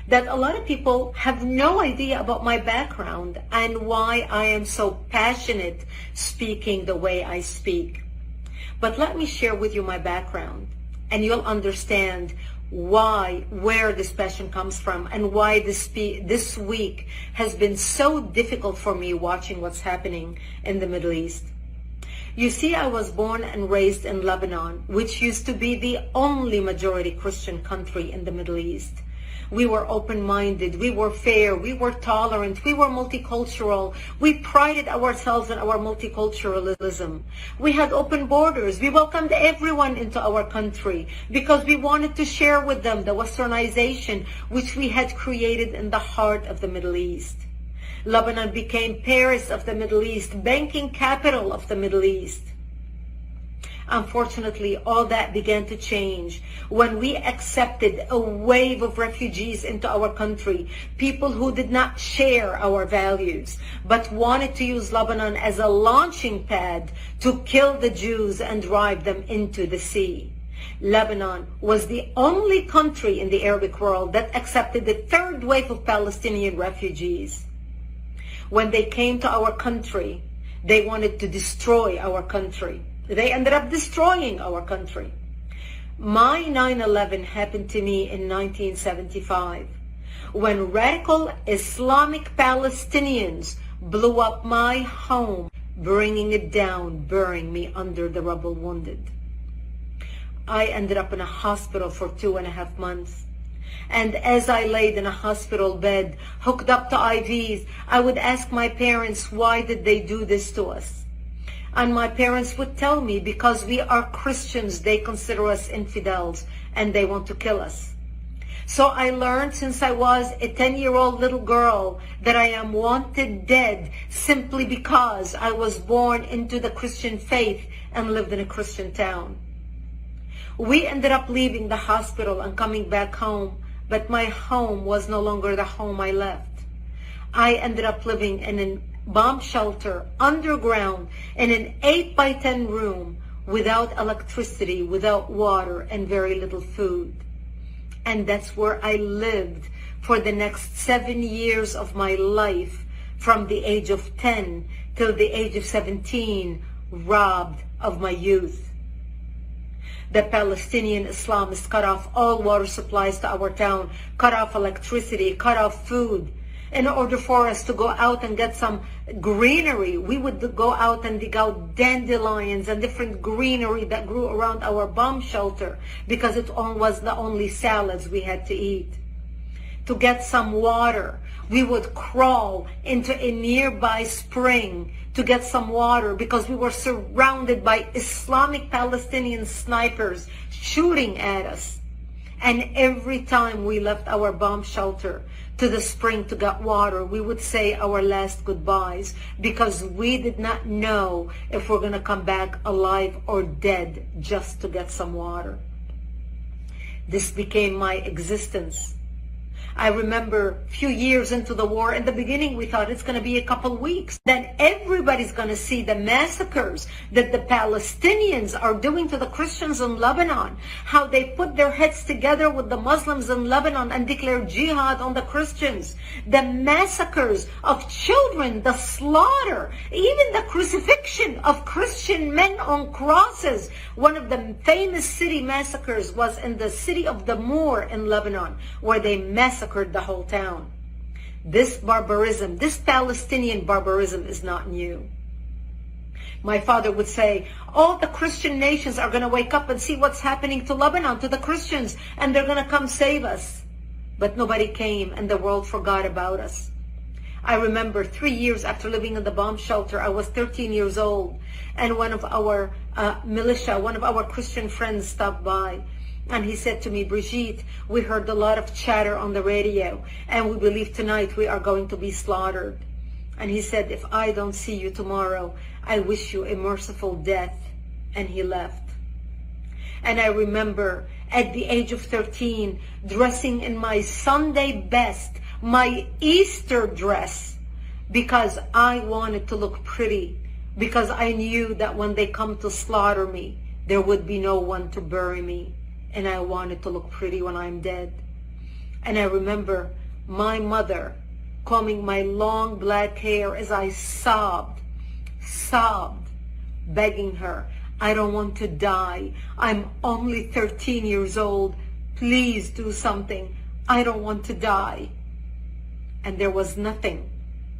that a lot of people have no idea about my background and why I am so passionate speaking the way I speak. But let me share with you my background, and you'll understand where this passion comes from, and why this week has been so difficult for me watching what's happening in the Middle East. You see, I was born and raised in Lebanon, which used to be the only majority Christian country in the Middle East. We were open-minded, we were fair, we were tolerant, we were multicultural. We prided ourselves in our multiculturalism. We had open borders. We welcomed everyone into our country because we wanted to share with them the westernization which we had created in the heart of the Middle East. Lebanon became Paris of the Middle East, banking capital of the Middle East. Unfortunately, all that began to change when we accepted a wave of refugees into our country, people who did not share our values, but wanted to use Lebanon as a launching pad to kill the Jews and drive them into the sea. Lebanon was the only country in the Arabic world that accepted the third wave of Palestinian refugees. When they came to our country, they wanted to destroy our country. They ended up destroying our country. My 9/11 happened to me in 1975 when radical Islamic Palestinians blew up my home, bringing it down, burying me under the rubble wounded. I ended up in a hospital for 2.5 months. And as I laid in a hospital bed, hooked up to IVs, I would ask my parents, why did they do this to us? And my parents would tell me, because we are Christians, they consider us infidels and they want to kill us. So I learned since I was a 10-year-old little girl that I am wanted dead simply because I was born into the Christian faith and lived in a Christian town. We ended up leaving the hospital and coming back home, but my home was no longer the home I left. I ended up living in a bomb shelter underground in an 8x10 room without electricity, without water, and very little food. And that's where I lived for the next 7 years of my life, from the age of 10 till the age of 17, robbed of my youth. The Palestinian Islamists cut off all water supplies to our town, cut off electricity, cut off food. In order for us to go out and get some greenery, we would go out and dig out dandelions and different greenery that grew around our bomb shelter because it was the only salads we had to eat. To get some water, we would crawl into a nearby spring to get some water because we were surrounded by Islamic Palestinian snipers shooting at us. And every time we left our bomb shelter to the spring to get water, we would say our last goodbyes because we did not know if we're going to come back alive or dead just to get some water. This became my existence. I remember a few years into the war, in the beginning we thought it's going to be a couple weeks. Then everybody's going to see the massacres that the Palestinians are doing to the Christians in Lebanon, how they put their heads together with the Muslims in Lebanon and declare jihad on the Christians. The massacres of children, the slaughter, even the crucifixion of Christian men on crosses. One of the famous city massacres was in the city of Damour in Lebanon, where they massacred the whole town. This barbarism, this Palestinian barbarism is not new. My father would say, all the Christian nations are going to wake up and see what's happening to Lebanon, to the Christians, and they're going to come save us. But nobody came and the world forgot about us. I remember 3 years after living in the bomb shelter, I was 13 years old, and one of our militia, one of our Christian friends stopped by. And he said to me, Brigitte, we heard a lot of chatter on the radio, and we believe tonight we are going to be slaughtered. And he said, if I don't see you tomorrow, I wish you a merciful death. And he left. And I remember at the age of 13, dressing in my Sunday best, my Easter dress, because I wanted to look pretty, because I knew that when they come to slaughter me, there would be no one to bury me. And I wanted to look pretty when I'm dead. And I remember my mother combing my long black hair as I sobbed, begging her, I don't want to die. I'm only 13 years old. Please do something. I don't want to die. And there was nothing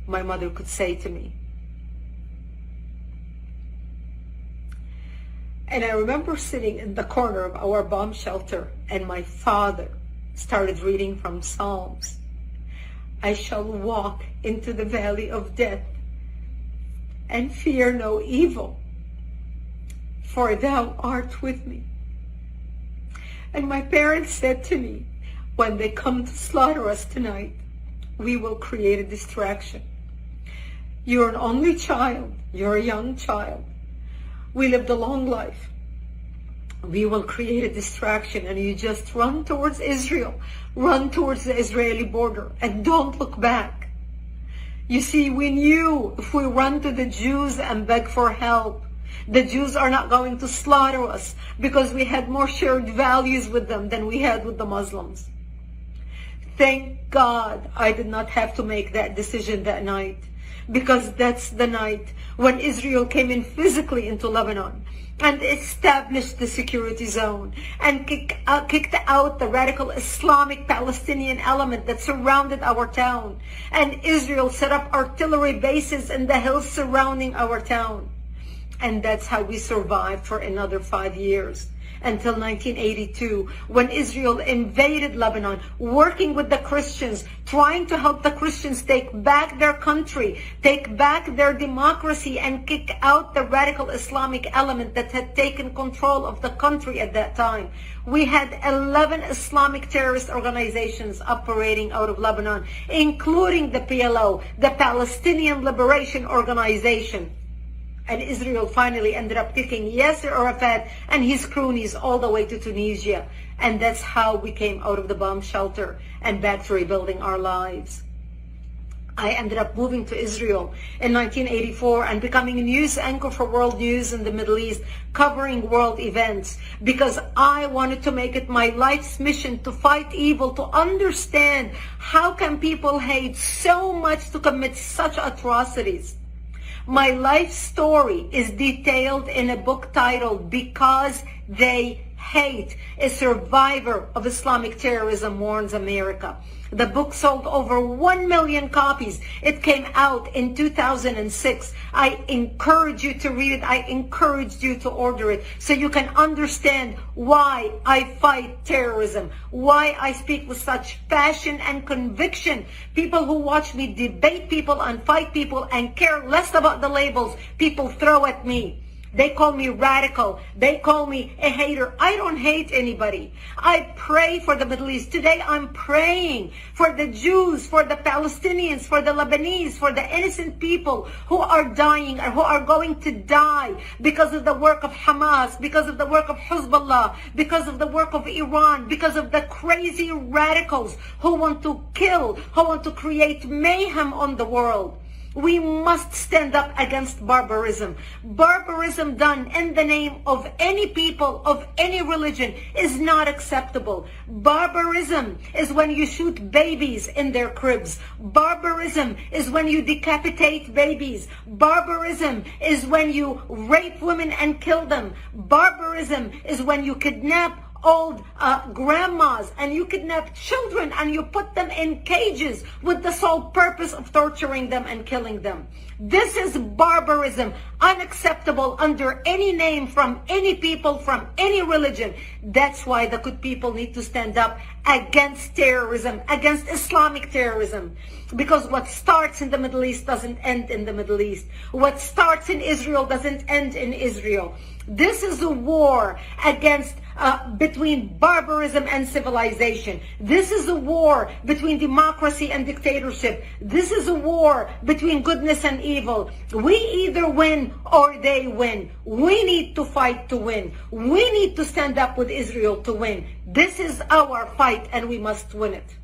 my mother could say to me. And I remember sitting in the corner of our bomb shelter, and my father started reading from Psalms. I shall walk into the valley of death and fear no evil, for thou art with me. And my parents said to me, when they come to slaughter us tonight, we will create a distraction. You're an only child. You're a young child. We lived a long life. We will create a distraction, and you just run towards Israel. Run towards the Israeli border and don't look back. You see, we knew if we run to the Jews and beg for help, the Jews are not going to slaughter us because we had more shared values with them than we had with the Muslims. Thank God I did not have to make that decision that night, because that's the night when Israel came in physically into Lebanon and established the security zone and kicked out the radical Islamic Palestinian element that surrounded our town. And Israel set up artillery bases in the hills surrounding our town. And that's how we survived for another 5 years. Until 1982, when Israel invaded Lebanon, working with the Christians, trying to help the Christians take back their country, take back their democracy, and kick out the radical Islamic element that had taken control of the country at that time. We had 11 Islamic terrorist organizations operating out of Lebanon, including the PLO, the Palestinian Liberation Organization. And Israel finally ended up kicking Yasser Arafat and his cronies all the way to Tunisia. And that's how we came out of the bomb shelter and back to rebuilding our lives. I ended up moving to Israel in 1984 and becoming a news anchor for World News in the Middle East, covering world events, because I wanted to make it my life's mission to fight evil, to understand how can people hate so much to commit such atrocities. My life story is detailed in a book titled Because They Hate. A survivor of Islamic terrorism warns America. The book sold over 1 million copies. It came out in 2006. I encourage you to read it. I encourage you to order it so you can understand why I fight terrorism, why I speak with such passion and conviction. People who watch me debate people and fight people and care less about the labels people throw at me. They call me radical. They call me a hater. I don't hate anybody. I pray for the Middle East. Today I'm praying for the Jews, for the Palestinians, for the Lebanese, for the innocent people who are dying or who are going to die because of the work of Hamas, because of the work of Hezbollah, because of the work of Iran, because of the crazy radicals who want to kill, who want to create mayhem on the world. We must stand up against barbarism. Barbarism done in the name of any people, of any religion, is not acceptable. Barbarism is when you shoot babies in their cribs. Barbarism is when you decapitate babies. Barbarism is when you rape women and kill them. Barbarism is when you kidnap old grandmas and you kidnap children and you put them in cages with the sole purpose of torturing them and killing them. This is barbarism, unacceptable under any name, from any people, from any religion. That's why the good people need to stand up against terrorism, against Islamic terrorism. Because what starts in the Middle East doesn't end in the Middle East. What starts in Israel doesn't end in Israel. This is a war against between barbarism and civilization. This is a war between democracy and dictatorship. This is a war between goodness and evil. We either win or they win. We need to fight to win. We need to stand up with Israel to win. This is our fight and we must win it.